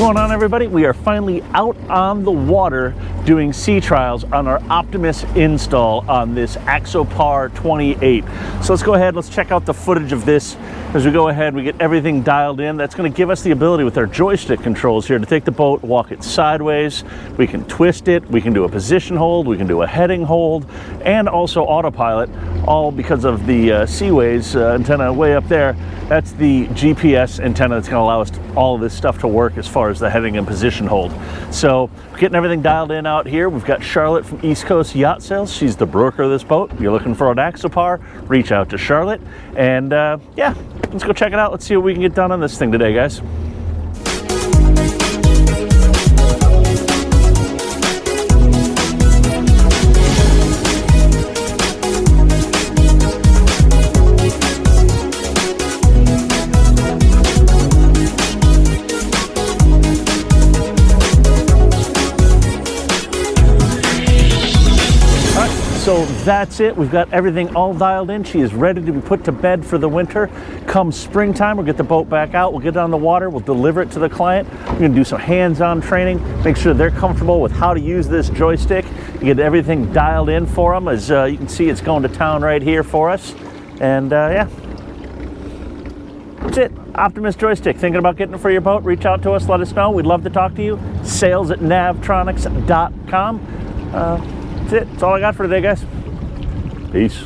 going on, everybody? We are finally out on the water doing sea trials on our Optimus Install on this Axopar 28. So let's go ahead, let's check out the footage of this as we go ahead. We get everything dialed in. That's going to give us the ability with our joystick controls here to take the boat, walk it sideways. We can twist it, we can do a position hold, we can do a heading hold, and also autopilot, all because of the seaways antenna way up there. That's the GPS antenna that's going to allow us all of this stuff to work as far as the heading and position hold. So we're getting everything dialed in out here. We've got Charlotte from East Coast Yacht Sales. She's the broker of this boat. If you're looking for an Axopar, reach out to Charlotte. And yeah, let's go check it out. Let's see what we can get done on this thing today, guys. So that's it. We've got everything all dialed in. She is ready to be put to bed for the winter. Come springtime, we'll get the boat back out. We'll get it on the water. We'll deliver it to the client. We're going to do some hands-on training, make sure they're comfortable with how to use this joystick. You get everything dialed in for them. As you can see, it's going to town right here for us. And yeah, that's it. Optimus Joystick. Thinking about getting it for your boat? Reach out to us. Let us know. We'd love to talk to you. sales@navtronics.com. That's it. That's all I got for today, guys. Peace.